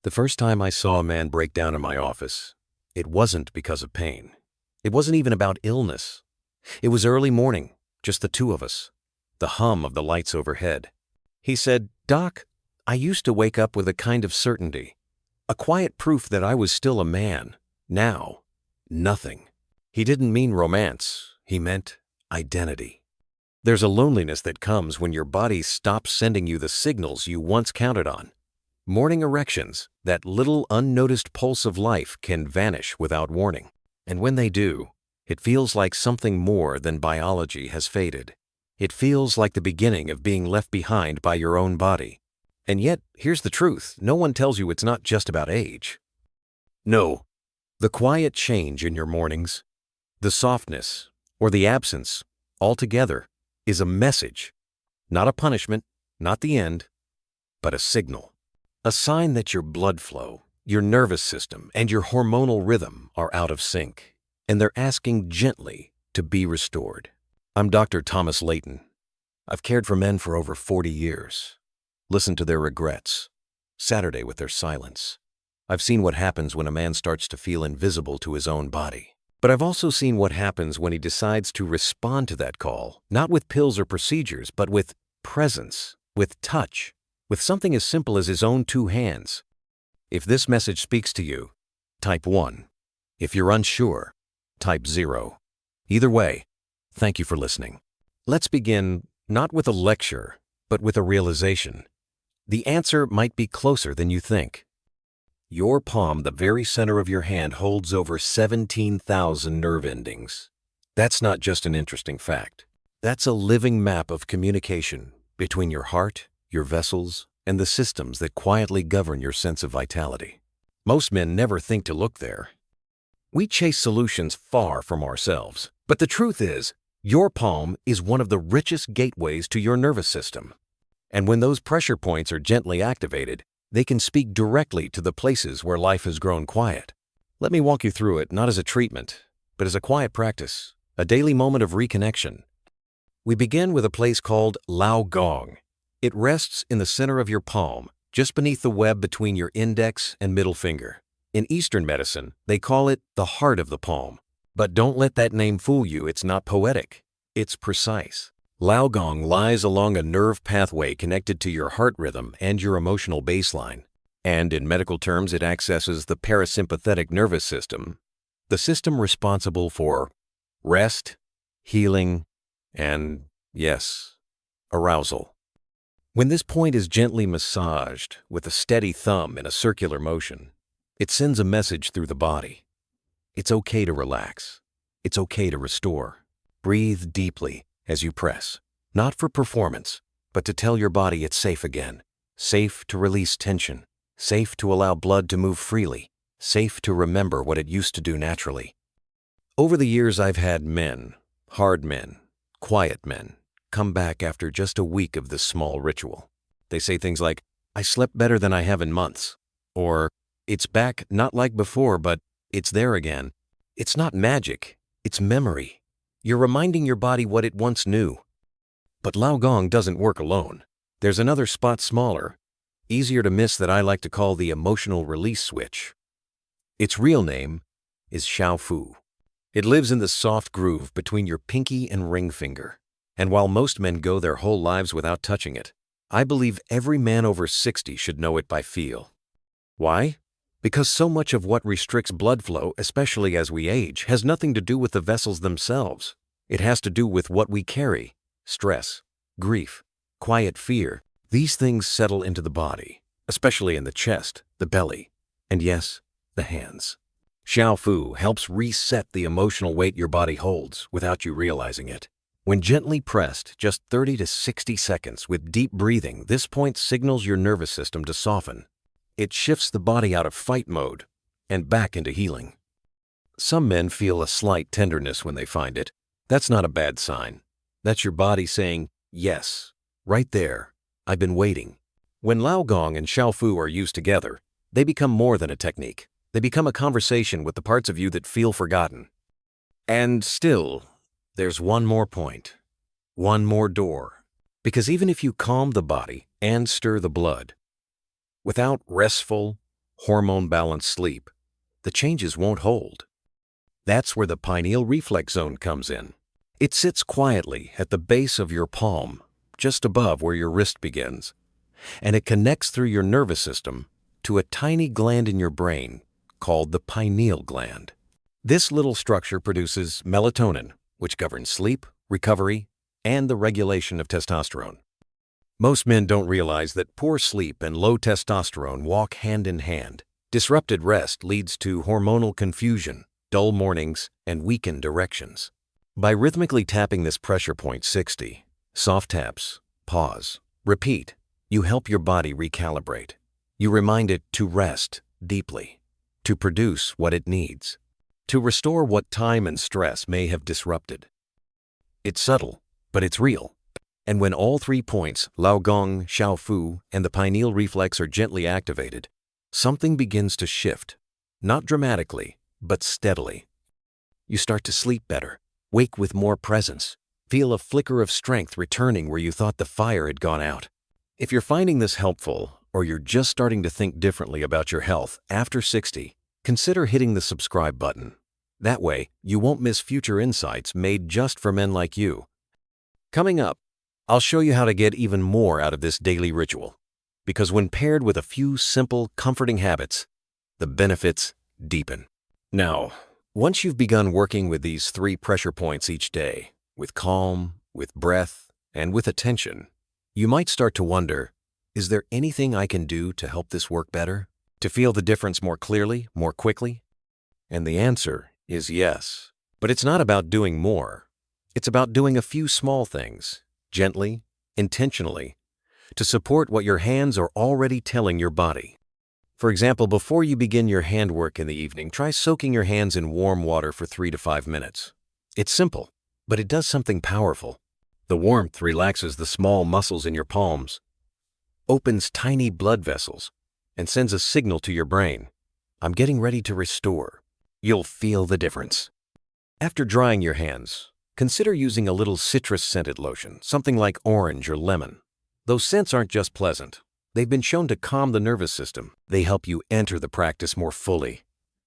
The first time I saw a man break down in my office, it wasn't because of pain. It wasn't even about illness. It was early morning, just the two of us, the hum of the lights overhead. He said, "Doc, I used to wake up with a kind of certainty, a quiet proof that I was still a man. Now, nothing." He didn't mean romance. He meant identity. There's a loneliness that comes when your body stops sending you the signals you once counted on. Morning erections, that little unnoticed pulse of life, can vanish without warning. And when they do, it feels like something more than biology has faded. It feels like the beginning of being left behind by your own body. And yet, here's the truth. No one tells you it's not just about age. No, the quiet change in your mornings, the softness, or the absence, altogether, is a message. Not a punishment, not the end, but a signal. A sign that your blood flow, your nervous system, and your hormonal rhythm are out of sync, and they're asking gently to be restored. I'm Dr. Thomas Layton. I've cared for men for over 40 years. Listened to their regrets, Saturday with their silence. I've seen what happens when a man starts to feel invisible to his own body. But I've also seen what happens when he decides to respond to that call, not with pills or procedures, but with presence, with touch, with something as simple as his own two hands. If this message speaks to you, type 1. If you're unsure, type 0. Either way, thank you for listening. Let's begin not with a lecture, but with a realization. The answer might be closer than you think. Your palm, the very center of your hand, holds over 17,000 nerve endings. That's not just an interesting fact. That's a living map of communication between your heart, your vessels, and the systems that quietly govern your sense of vitality. Most men never think to look there. We chase solutions far from ourselves. But the truth is, your palm is one of the richest gateways to your nervous system. And when those pressure points are gently activated, they can speak directly to the places where life has grown quiet. Let me walk you through it, not as a treatment, but as a quiet practice, a daily moment of reconnection. We begin with a place called Lao Gong. It rests in the center of your palm, just beneath the web between your index and middle finger. In Eastern medicine, they call it the heart of the palm. But don't let that name fool you. It's not poetic. It's precise. Lao Gong lies along a nerve pathway connected to your heart rhythm and your emotional baseline. And in medical terms, it accesses the parasympathetic nervous system, the system responsible for rest, healing, and, yes, arousal. When this point is gently massaged with a steady thumb in a circular motion, it sends a message through the body. It's okay to relax. It's okay to restore. Breathe deeply as you press, not for performance, but to tell your body it's safe again. Safe to release tension. Safe to allow blood to move freely. Safe to remember what it used to do naturally. Over the years, I've had men, hard men, quiet men, come back after just a week of this small ritual. They say things like, "I slept better than I have in months," or, "It's back, not like before, but it's there again." It's not magic, it's memory. You're reminding your body what it once knew. But Lao Gong doesn't work alone. There's another spot smaller, easier to miss, that I like to call the emotional release switch. Its real name is Xiao Fu. It lives in the soft groove between your pinky and ring finger. And while most men go their whole lives without touching it, I believe every man over 60 should know it by feel. Why? Because so much of what restricts blood flow, especially as we age, has nothing to do with the vessels themselves. It has to do with what we carry: stress, grief, quiet fear. These things settle into the body, especially in the chest, the belly, and yes, the hands. Xiao Fu helps reset the emotional weight your body holds without you realizing it. When gently pressed, just 30 to 60 seconds with deep breathing, this point signals your nervous system to soften. It shifts the body out of fight mode and back into healing. Some men feel a slight tenderness when they find it. That's not a bad sign. That's your body saying, "Yes, right there, I've been waiting." When Lao Gong and Xiao Fu are used together, they become more than a technique. They become a conversation with the parts of you that feel forgotten. And still, there's one more point, one more door. Because even if you calm the body and stir the blood, without restful, hormone-balanced sleep, the changes won't hold. That's where the pineal reflex zone comes in. It sits quietly at the base of your palm, just above where your wrist begins, and it connects through your nervous system to a tiny gland in your brain called the pineal gland. This little structure produces melatonin, which governs sleep, recovery, and the regulation of testosterone. Most men don't realize that poor sleep and low testosterone walk hand in hand. Disrupted rest leads to hormonal confusion, dull mornings, and weakened erections. By rhythmically tapping this pressure point 60, soft taps, pause, repeat, you help your body recalibrate. You remind it to rest deeply, to produce what it needs, to restore what time and stress may have disrupted. It's subtle, but it's real. And when all 3 points, Lao Gong, Xiao Fu, and the pineal reflex are gently activated, something begins to shift, not dramatically, but steadily. You start to sleep better, wake with more presence, feel a flicker of strength returning where you thought the fire had gone out. If you're finding this helpful, or you're just starting to think differently about your health after 60, consider hitting the subscribe button. That way, you won't miss future insights made just for men like you. Coming up, I'll show you how to get even more out of this daily ritual, because when paired with a few simple, comforting habits, the benefits deepen. Now, once you've begun working with these 3 pressure points each day, with calm, with breath, and with attention, you might start to wonder, is there anything I can do to help this work better? To feel the difference more clearly, more quickly? And the answer is yes. But it's not about doing more. It's about doing a few small things, gently, intentionally, to support what your hands are already telling your body. For example, before you begin your handwork in the evening, try soaking your hands in warm water for 3 to 5 minutes. It's simple, but it does something powerful. The warmth relaxes the small muscles in your palms, opens tiny blood vessels, and sends a signal to your brain. I'm getting ready to restore. You'll feel the difference. After drying your hands, consider using a little citrus-scented lotion, something like orange or lemon. Those scents aren't just pleasant. They've been shown to calm the nervous system. They help you enter the practice more fully.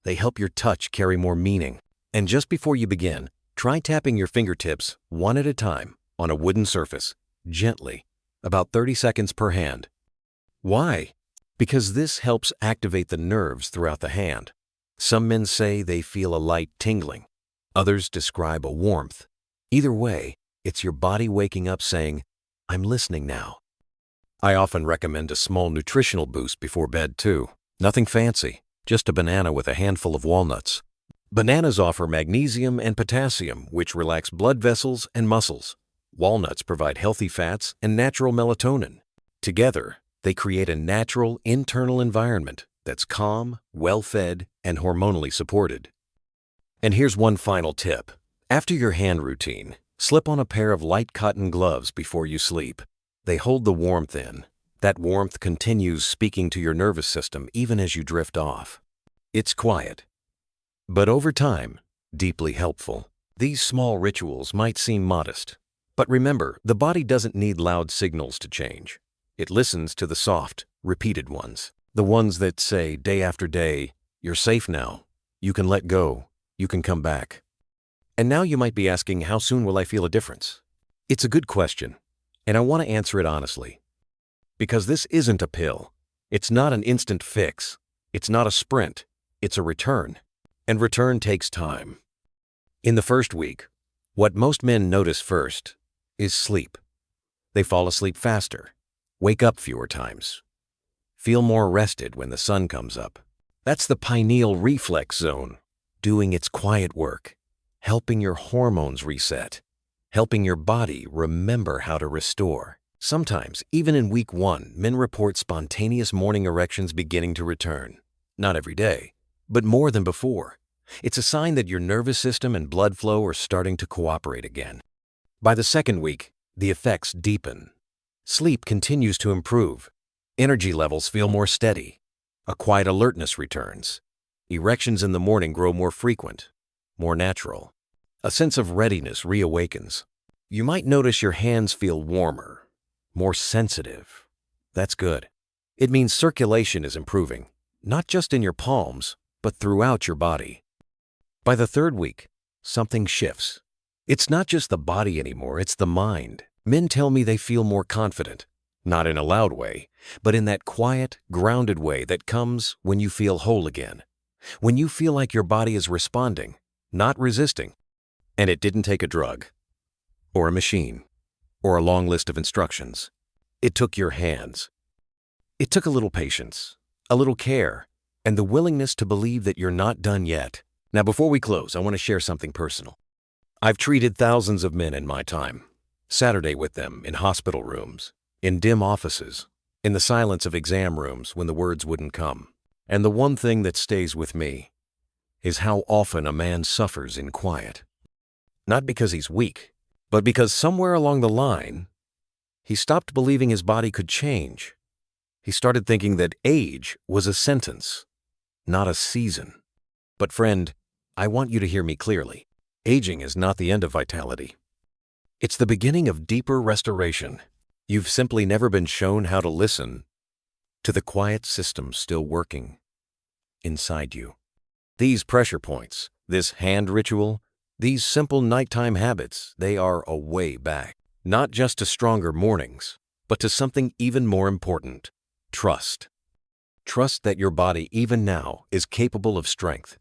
They help your touch carry more meaning. And just before you begin, try tapping your fingertips one at a time on a wooden surface, gently, about 30 seconds per hand. Why? Because this helps activate the nerves throughout the hand. Some men say they feel a light tingling. Others describe a warmth. Either way, it's your body waking up saying, I'm listening now. I often recommend a small nutritional boost before bed too. Nothing fancy, just a banana with a handful of walnuts. Bananas offer magnesium and potassium, which relax blood vessels and muscles. Walnuts provide healthy fats and natural melatonin. Together, they create a natural internal environment that's calm, well-fed, and hormonally supported. And here's one final tip. After your hand routine, slip on a pair of light cotton gloves before you sleep. They hold the warmth in. That warmth continues speaking to your nervous system even as you drift off. It's quiet, but over time, deeply helpful. These small rituals might seem modest, but remember, the body doesn't need loud signals to change. It listens to the soft, repeated ones. The ones that say day after day, you're safe now, you can let go, you can come back. And now you might be asking, how soon will I feel a difference? It's a good question, and I want to answer it honestly. Because this isn't a pill. It's not an instant fix. It's not a sprint. It's a return. And return takes time. In the first week, what most men notice first is sleep. They fall asleep faster, wake up fewer times, feel more rested when the sun comes up. That's the pineal reflex zone, doing its quiet work, helping your hormones reset, helping your body remember how to restore. Sometimes, even in week 1, men report spontaneous morning erections beginning to return. Not every day, but more than before. It's a sign that your nervous system and blood flow are starting to cooperate again. By the second week, the effects deepen. Sleep continues to improve. Energy levels feel more steady. A quiet alertness returns. Erections in the morning grow more frequent, more natural. A sense of readiness reawakens. You might notice your hands feel warmer, more sensitive. That's good. It means circulation is improving. not just in your palms, but throughout your body. By the third week, something shifts. It's not just the body anymore, it's the mind. Men tell me they feel more confident, not in a loud way, but in that quiet, grounded way that comes when you feel whole again. When you feel like your body is responding, not resisting. And it didn't take a drug, or a machine, or a long list of instructions. It took your hands. It took a little patience, a little care, and the willingness to believe that you're not done yet. Now, before we close, I want to share something personal. I've treated thousands of men in my time. Saturday with them in hospital rooms, in dim offices, in the silence of exam rooms when the words wouldn't come. And the one thing that stays with me is how often a man suffers in quiet. Not because he's weak, but because somewhere along the line, he stopped believing his body could change. He started thinking that age was a sentence, not a season. But friend, I want you to hear me clearly. Aging is not the end of vitality. It's the beginning of deeper restoration. You've simply never been shown how to listen to the quiet system still working inside you. These pressure points, this hand ritual, these simple nighttime habits, they are a way back. Not just to stronger mornings, but to something even more important: trust. Trust that your body, even now, is capable of strength,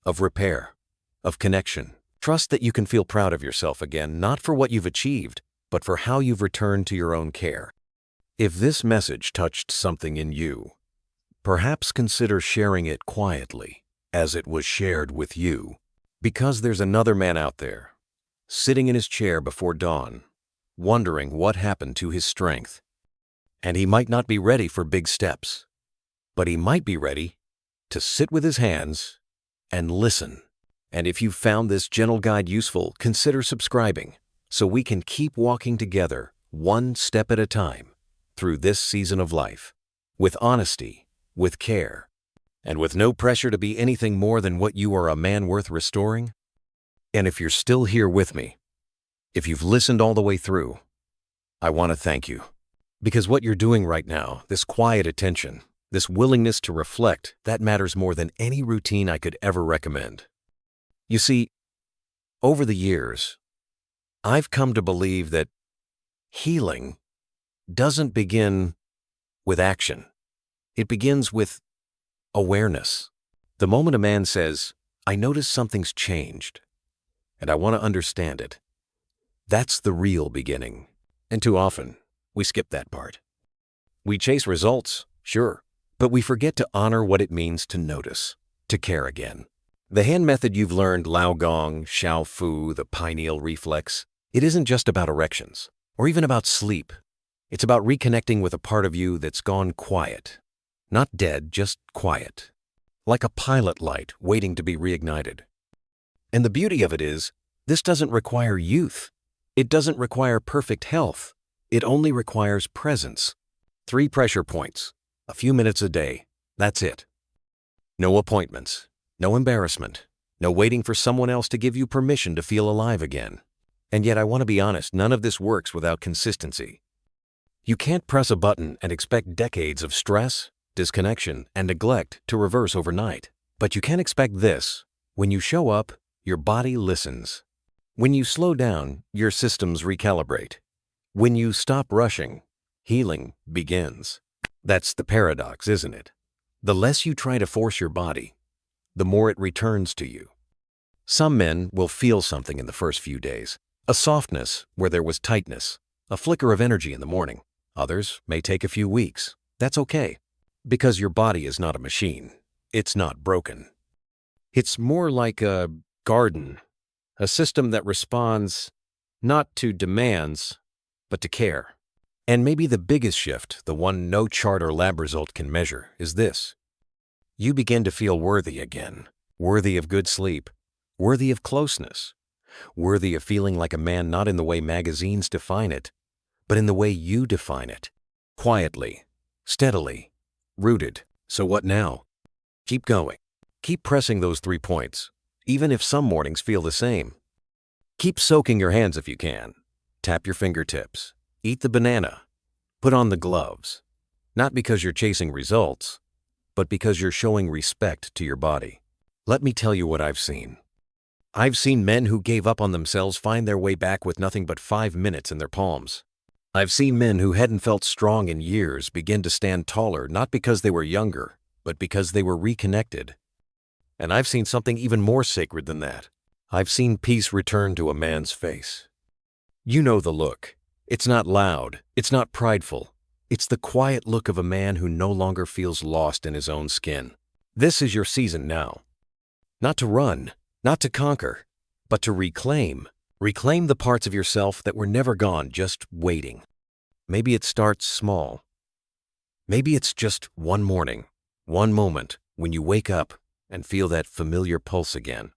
of repair, of connection. Trust that you can feel proud of yourself again, not for what you've achieved, but for how you've returned to your own care. If this message touched something in you, perhaps consider sharing it quietly, as it was shared with you. Because there's another man out there, sitting in his chair before dawn, wondering what happened to his strength. And he might not be ready for big steps, but he might be ready to sit with his hands and listen. And if you found this gentle guide useful, consider subscribing so we can keep walking together one step at a time through this season of life, with honesty, with care, and with no pressure to be anything more than what you are, a man worth restoring. And if you're still here with me, if you've listened all the way through, I want to thank you. Because what you're doing right now, this quiet attention, this willingness to reflect, that matters more than any routine I could ever recommend. You see, over the years, I've come to believe that healing doesn't begin with action. It begins with awareness. The moment a man says, "I notice something's changed, and I want to understand it," that's the real beginning. And too often, we skip that part. We chase results, sure, but we forget to honor what it means to notice, to care again. The hand method you've learned, Lao Gong, Xiao Fu, the pineal reflex, it isn't just about erections, or even about sleep. It's about reconnecting with a part of you that's gone quiet. Not dead, just quiet. Like a pilot light waiting to be reignited. And the beauty of it is, this doesn't require youth. It doesn't require perfect health. It only requires presence. 3 pressure points, a few minutes a day. That's it. No appointments, no embarrassment, no waiting for someone else to give you permission to feel alive again. And yet I want to be honest, none of this works without consistency. You can't press a button and expect decades of stress, disconnection, and neglect to reverse overnight. But you can expect this: when you show up, your body listens. When you slow down, your systems recalibrate. When you stop rushing, healing begins. That's the paradox, isn't it? The less you try to force your body, the more it returns to you. Some men will feel something in the first few days, a softness where there was tightness, a flicker of energy in the morning. Others may take a few weeks. That's okay. Because your body is not a machine. It's not broken. It's more like a garden, a system that responds not to demands, but to care. And maybe the biggest shift, the one no chart or lab result can measure, is this. You begin to feel worthy again, worthy of good sleep, worthy of closeness, worthy of feeling like a man not in the way magazines define it, but in the way you define it. Quietly, steadily, rooted. So what now? Keep going. Keep pressing those 3 points, even if some mornings feel the same. Keep soaking your hands if you can. Tap your fingertips. Eat the banana. Put on the gloves. Not because you're chasing results, but because you're showing respect to your body. Let me tell you what I've seen. I've seen men who gave up on themselves find their way back with nothing but 5 minutes in their palms. I've seen men who hadn't felt strong in years begin to stand taller not because they were younger, but because they were reconnected. And I've seen something even more sacred than that. I've seen peace return to a man's face. You know the look. It's not loud. It's not prideful. It's the quiet look of a man who no longer feels lost in his own skin. This is your season now. Not to run, not to conquer, but to reclaim. Reclaim the parts of yourself that were never gone, just waiting. Maybe it starts small. Maybe it's just one morning, one moment when you wake up and feel that familiar pulse again.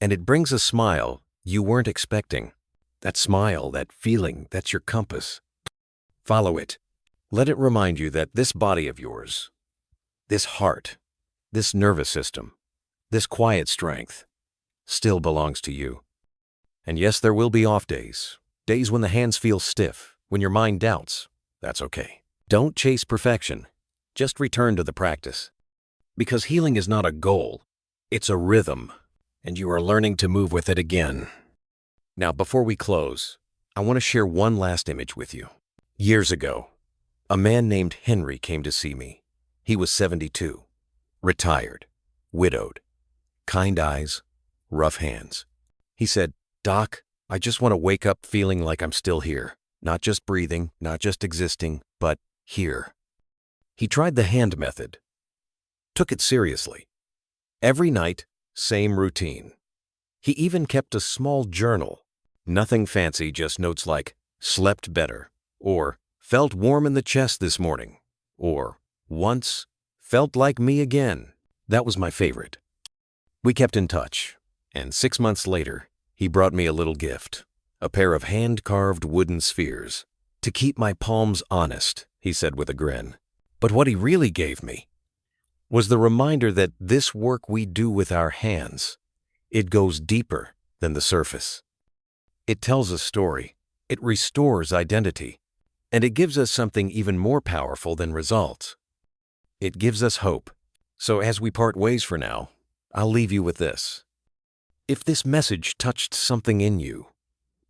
And it brings a smile you weren't expecting. That smile, that feeling, that's your compass. Follow it. Let it remind you that this body of yours, this heart, this nervous system, this quiet strength, still belongs to you. And yes, there will be off days, days when the hands feel stiff, when your mind doubts. That's okay. Don't chase perfection. Just return to the practice. Because healing is not a goal, it's a rhythm, and you are learning to move with it again. Now, before we close, I want to share one last image with you. Years ago, a man named Henry came to see me. He was 72, retired, widowed, kind eyes, rough hands. He said, "Doc, I just want to wake up feeling like I'm still here. Not just breathing, not just existing, but here." He tried the hand method. Took it seriously. Every night, same routine. He even kept a small journal. Nothing fancy, just notes like, "Slept better," or "Felt warm in the chest this morning," or "Once, felt like me again." That was my favorite. We kept in touch, and 6 months later, he brought me a little gift, a pair of hand-carved wooden spheres. "To keep my palms honest," he said with a grin. But what he really gave me was the reminder that this work we do with our hands, it goes deeper than the surface. It tells a story, it restores identity, and it gives us something even more powerful than results. It gives us hope. So as we part ways for now, I'll leave you with this. If this message touched something in you,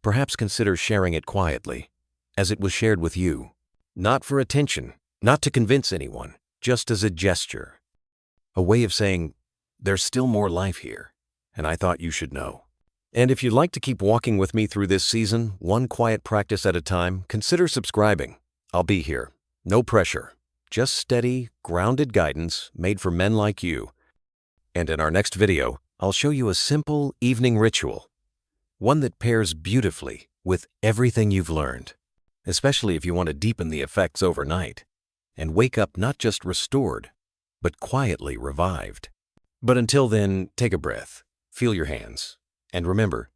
perhaps consider sharing it quietly, as it was shared with you. Not for attention, not to convince anyone, just as a gesture. A way of saying, there's still more life here, and I thought you should know. And if you'd like to keep walking with me through this season, one quiet practice at a time, consider subscribing. I'll be here. No pressure. Just steady, grounded guidance made for men like you. And in our next video, I'll show you a simple evening ritual. One that pairs beautifully with everything you've learned, especially if you want to deepen the effects overnight and wake up not just restored, but quietly revived. But until then, take a breath, feel your hands, and remember,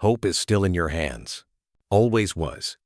hope is still in your hands. Always was.